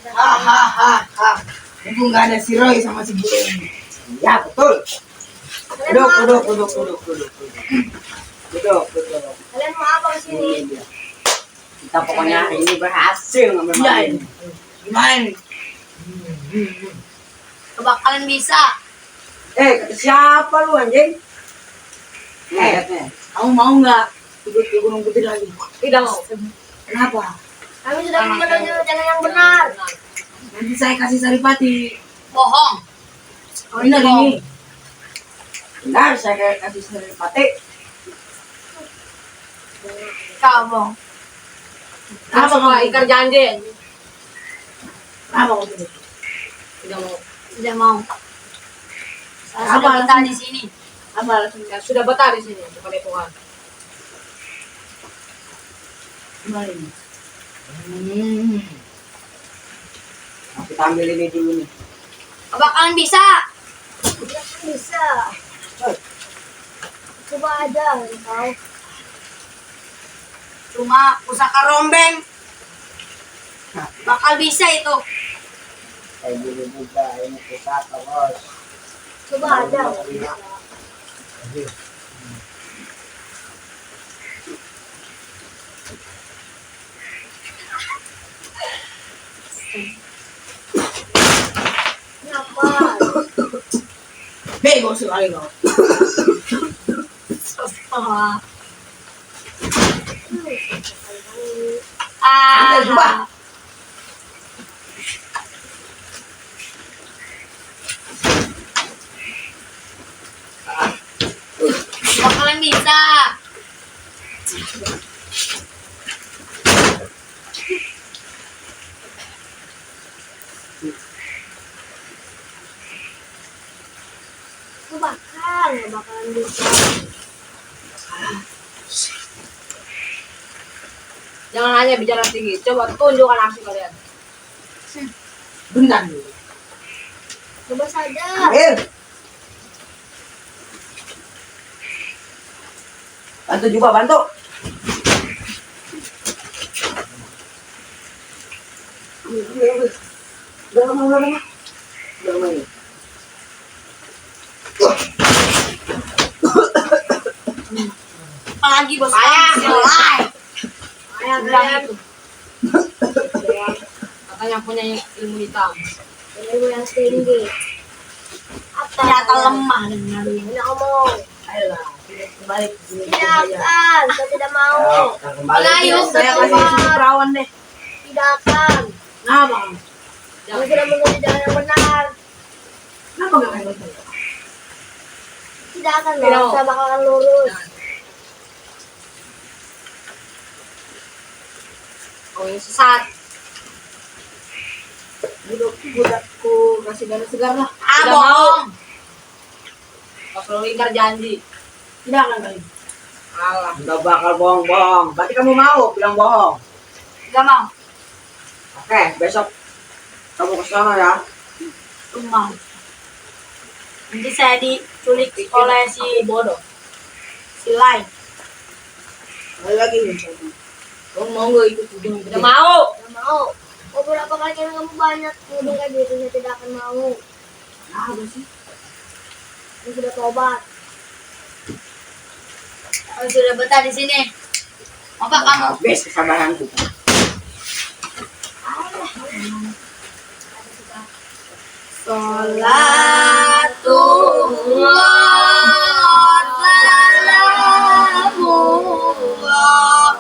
Hahaha. Mumpung nggak ada si Roy sama si Bule ini. Ya betul. Duduk. Kalian mau apa ke sini? Kita pokoknya hari ini berhasil ngambil Iya maling. ini. Gimana nih? Kebakalan bisa. Kata siapa lu anjing? Kamu mau nggak ikut ke Gunung Putih lagi? Tidak mau. Kenapa? Kami sudah memenuhi rencana yang benar. Nanti saya kasih Saripati. Bohong. Oh benar ini. Benar, saya kasih Saripati. Kamu. Kenapa Kamu kamu? ingkar janji. Kenapa kamu begitu? Tidak mau. Tidak mau. Saya Apa sudah betah alasannya? di sini. Apa alasannya? Sudah betah di sini kepada Tuhan. Gimana ini? Kita ambil ini dulu nih. Kebakalan bisa. Bisa. Coba aja, tahu. Cuma pusaka rombeng. Bakal bisa itu. Saya dulu buka ini pusaka bos. Coba aja. Kenapa? Bego sekali kau. Ambil coba. Bakalan bisa. Nggak bakalan bisa. Jangan hanya bicara tinggi, coba tunjukkan aksi kalian. Bentar dulu. Coba saja. Ambil. Bantu juga, bantu. Udah lama ini. Apalagi bos saya bilang itu. Katanya punya ilmu hitam. Ilmu yang tinggi. Ternyata lemah dan ngaruhnya. Ini ngomong. Ayolah, kembali ke sini. Tidak akan, saya tidak mau. Kita kembali. Ayo, Saya kasih si perawan deh. Tidak akan. Kenapa? Kamu sudah menuju jalan yang benar. Kenapa nggak main bola? Tidak akan, saya bakalan lurus. Oh, ini sesat. Budakku kasih darah segar lah. Bohong. Kau selalu ingkar janji. Tidak akan kali. Alah, Nggak bakal bohong-bohong. Berarti kamu mau bilang bohong. gak mau. Oke, besok kamu ke sana ya. Mau. Nanti saya diculik oleh si bodoh. Si lain. Kali lagi nih. Kamu mau nggak ikut Gunung Putih? Tidak mau. Tidak mau. Beberapa kali kan kamu banyak ngomong kayak gitu, saya tidak akan mau. Apa sih? Saya sudah tobat. Saya sudah betah di sini. Apa kamu? Habis kesabaran kita. Salatullah salamullah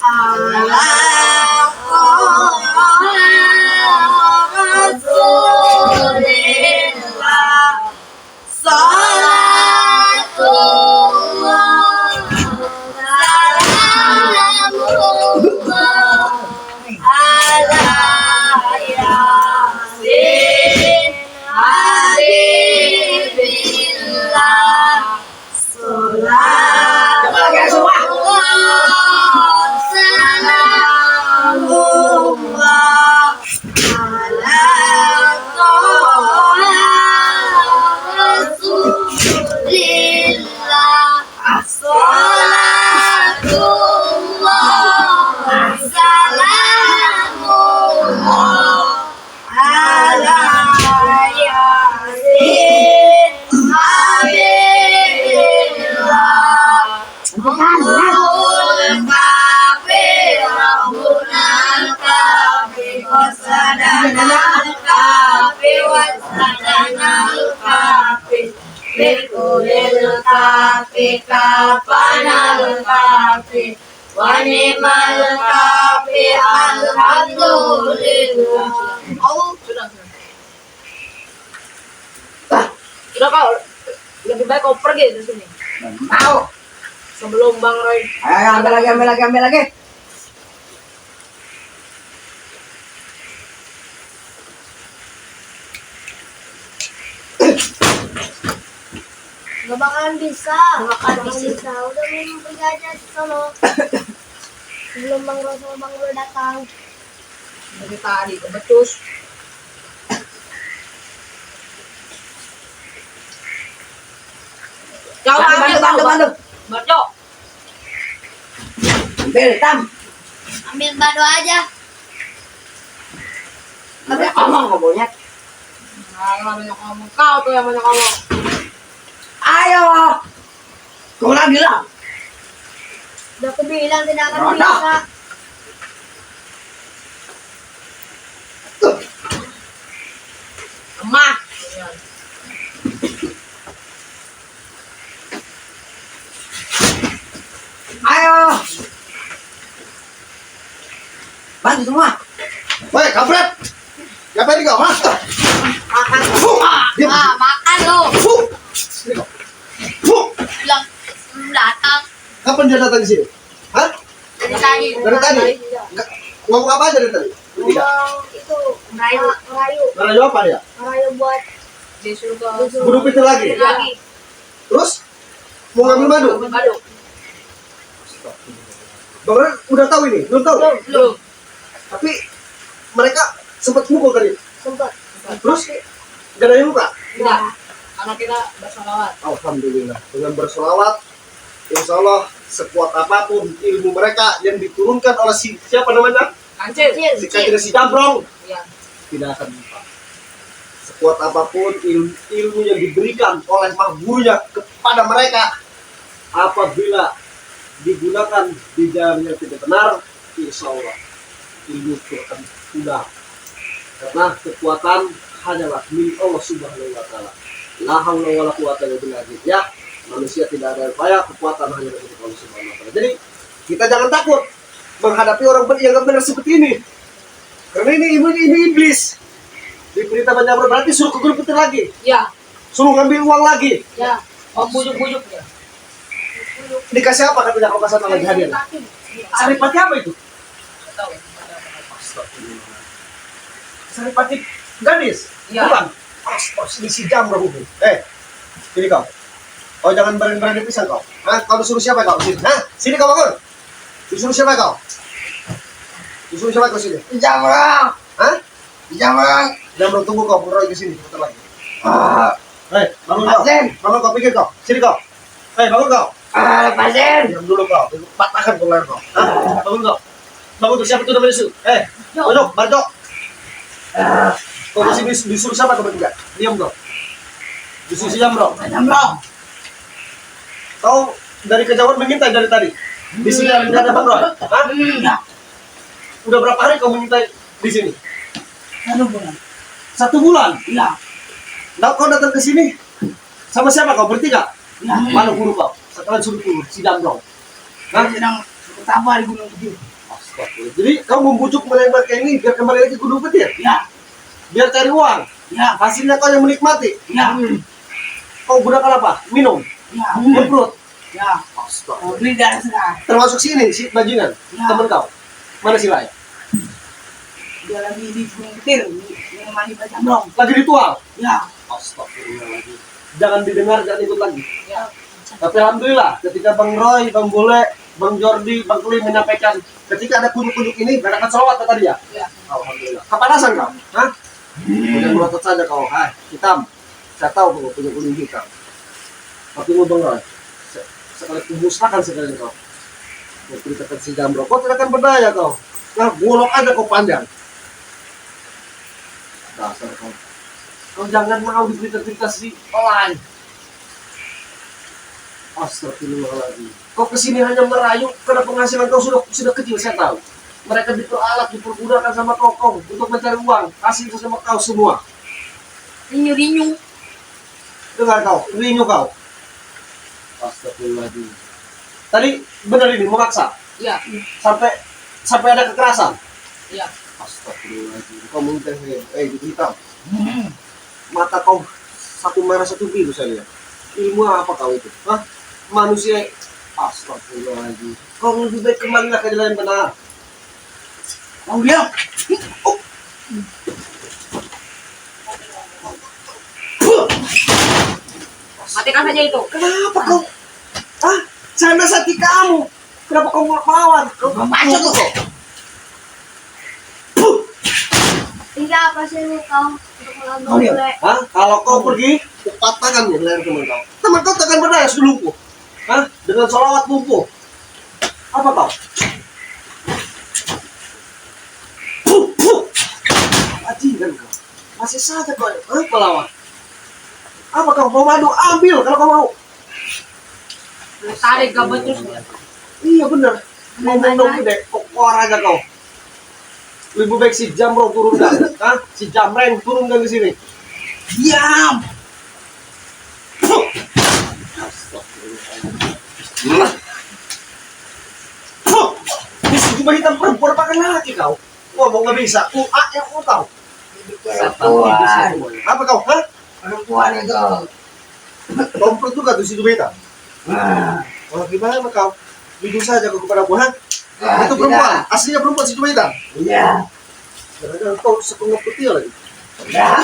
ala Rasulillah. Salatullah salamullah ala Yasin hari kape wasadana kape bekulil kape kapanal kape wanimal kape alhamdulillah. Sudah. Sudah kau. Lebih baik kau pergi dari sini. Mau. Sebelum Bang Roy. Ayo, ambil lagi. Gak bakalan bisa. Udah minum pergi aja di sono. Sebelum Bang Roy sama Bang Roy datang. Dari tadi kebetus. Kau ambil Bantu. Baco. Ambil, Tam. Ambil bado aja. Ada ngomong kok monyet. Nah, banyak ngomong. Kau tuh yang banyak ngomong. Ayo. Kau lagi bilang. Udah aku bilang tidak akan Rono. bisa. Emah. Ayo. Bantu semua. Woi, kampret. Ngapain kau? Hah? Makan. Diam. Makan lo. Fuh. Sini kau. Fuh. Bilang sebelum datang. Kapan dia datang ke sini? Hah? Dari tadi. Dari tadi? Nggak- Ngomong apa aja dari tadi? Bertiga. Ngomong itu merayu. Ngerayu apa dia? Merayu buat Disuruh ke Bunuh itu lagi. lagi. Terus? Mau ngambil madu? Madu. Bang Ren udah tahu ini? Belum tahu? Belum. Tapi mereka sempat mukul tadi. sempat. Terus? Gak ada yang luka? Tidak. Karena kita bersolawat. Alhamdulillah. Dengan bersolawat, insya Allah sekuat apapun ilmu mereka yang diturunkan oleh siapa namanya? Kancil. Si Kancil si Jambrong Iya. tidak akan lupa. Sekuat apapun ilmu yang diberikan oleh mahgurunya kepada mereka, apabila digunakan di jalan yang tidak benar, insya Allah ilmu itu akan punah. Karena kekuatan hanyalah milik Allah Subhanahu wa Ta'ala. La haula wala quwata illa billah. Ya, manusia tidak ada upaya, kekuatan hanya milik Allah Subhanahu wa Ta'ala. Jadi kita jangan takut menghadapi orang yang benar seperti ini. Karena ini iblis. Diberita banyak berarti suruh ke grup itu lagi. Ya. Suruh ngambil uang lagi. Ya. Oh, bujuk-bujuk ya. Dikasih apa katanya kalau kasih lagi hadir? Saripati apa itu? Nggak tahu. Saripati gadis? Iya. Bukan? Astaga, si Jambrong itu. Sini kau. Oh, jangan berani-berani pisang kau. Hah? Kau disuruh siapa kau? Sini. Hah? Sini kau bangun. Disuruh siapa kau? Disuruh siapa kau sini? Jambrong. Hah? Jambrong. Jambrong, tunggu kau, Roy ke sini sebentar lagi. Bangun kau. Lepasin. Bangun kau, pikir kau. Sini kau. Bangun kau. Lepasin. Diam dulu kau. Patahkan kau leher kau. Hah? Bangun kau. Bangun tuh, siapa tuh namanya Su? Duduk, Barjo. Kau masih disuruh siapa kau bertiga? Diam kau. Disuruh si Jambrong. Jambrong. Kau dari kejauhan mengintai dari tadi. Di sini ada Bang Roy. Hah? Ya. Udah berapa hari kau mengintai di sini? 1 bulan. 1 bulan. Ya. Nah, kau datang ke sini sama siapa kau bertiga? Ya. Mana guru kau? Setelah suruh guru si Jambrong. Kau sedang bertambah di Gunung Kecil. Astagfirullah. Jadi kau membujuk mereka ini biar kembali lagi ke Gunung Petir? Ya. Biar cari uang? Ya. Hasilnya kau yang menikmati? Ya. Kau gunakan apa? Minum? Ya. Ngeprut? Ya. Astagfirullah. Beli darah sedang. Termasuk si ini, si bajingan? Ya. Temen kau? Mana si Lai? Dia lagi di Gunung Kecil. Menemani Pak Jambrong. Lagi ritual? Ya. Astagfirullahaladzim. Jangan didengar, jangan ikut lagi. Ya. Tapi alhamdulillah ketika Bang Roy, Bang Bule, Bang Jordi, Bang Kuli menyampaikan ketika ada kunjuk-kunjuk ini berangkat salawat kata dia. Ya. Alhamdulillah. Kepanasan kau? Hah? Jangan melotot saja kau. Hitam. Saya tahu kau punya kulit hitam. Tapi mau Bang Roy, sekali kumusnahkan sekali kau. Kau ceritakan si Jambrong, kau tidak akan berdaya kau. Nah, bolok aja kau panjang. Dasar kau. Kau jangan mau diberita-berita si lain. Astagfirullahaladzim. Kau kesini hanya merayu karena penghasilan kau sudah kecil, saya tahu. Mereka diperalat, dipergunakan sama kau untuk mencari uang. Kasih itu sama kau semua. Rinyu. Dengar kau, rinyu kau. Astagfirullahaladzim. Tadi benar ini memaksa Iya. sampai ada kekerasan. Iya. Astagfirullahaladzim. Kau minta gitu hitam. Mata kau satu merah satu biru saya lihat. Ilmu apa kau itu? Hah? Manusia. Astagfirullahaladzim. Kau lebih baik kembalilah ke jalan yang benar. Kau diam. Matikan saja itu. Kenapa kau? Ah, saya nasihati kamu. Kenapa kau melawan? Kau Memacet kau. kau. Tidak apa sih ini kau untuk melawan Oh, iya. bule. Hah? Kalau kau pergi, kupatahkan nih leher teman kau. Teman kau takkan berdaya lumpuh. Hah? Dengan sholawat lumpuh. Apa kau? Ajingan kau. Masih saja kau melawan. Apa kau mau madu? Ambil kalau kau mau. Tarik gak betul. Iya bener. Ngomong dong gede, kokor aja kau. Lebih baik si Jamrong turun dah. Hah? Si Jamreng turun dari sini. Diam. Cuma hitam perempuan pakai laki kau. Ngomong nggak bisa. Yang kau tahu. Perempuan. Apa kau? Hah? Perempuan itu. Komplot juga tuh si Jubeta. Ah, Kalau gimana kau? Jujur saja kau kepada aku, hah? ah, Itu perempuan. Aslinya perempuan si Jubeta. Iya. Karena kau setengah putih lagi. Ya.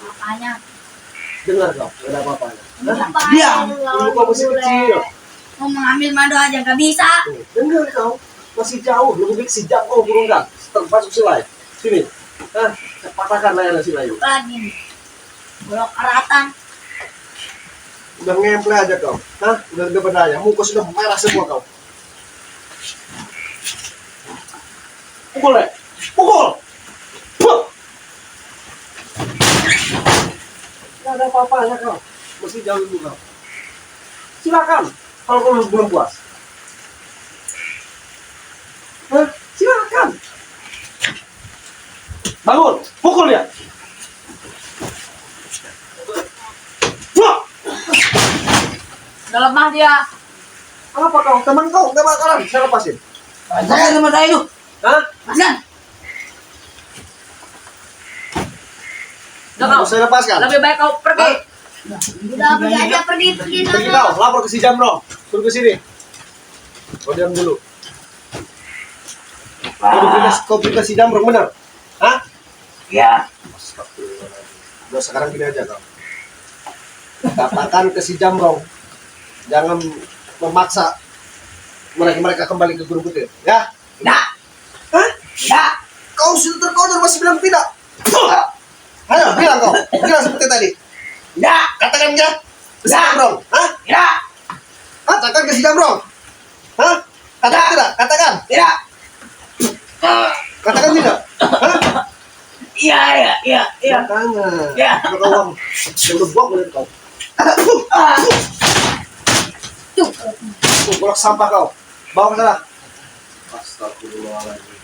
Apanya? Dengar kau, gak ada apa-apanya. Apa Diam. yang melawan Kau masih bule? kecil. Mau mengambil madu aja nggak bisa. Tuh, dengar kau. Masih jauh. Lebih baik si jam kau turunkan. Termasuk si Lai. Sini. Hah? Patahkan lehernya si Lai. Lagi nih. Bolok karatan. Udah ngemple aja kau. Hah? Udah gak berdaya. Muka sudah merah semua kau. Pukul deh. Pukul. Puh. Gak ada apa-apanya kau. Masih jauh dulu kau. Silakan. Kalau kau belum puas. Hah? Silakan. Bangun. Pukul dia. Puh. Udah lemah dia. Apa kau? Teman kau gak bakalan. Saya lepasin. Saya sama saya itu. Hah? Paskan. Udah kau. Saya lepaskan. Lebih baik kau pergi. Udah pergi aja pergi Pergi sana. kau, lapor ke si Jamrong. Suruh ke sini. Kau diam dulu. Kau pergi ke si Jamrong, benar? Hah? Ya. Udah sekarang gini aja kau. Katakan ke si Jamrong. Jangan memaksa mereka kembali ke Gunung Putih. Ya? Tidak. Hah? Tidak. Kau sudah terkotor masih bilang tidak. Ayo, bilang kau. Bilang seperti tadi. Tidak. Katakan ya. Ke si Ya. Jamrong. Hah? Tidak. Katakan ke si Jamrong. Hah? Katakan tidak? Katakan. Tidak. Katakan tidak. Hah? Iya, iya, iya, iya. Makanya. Ya. Kalau kau uang. Yang udah buang boleh kau. Ah. Tuh, golok sampah kau. Bawa ke sana. Astagfirullahaladzim.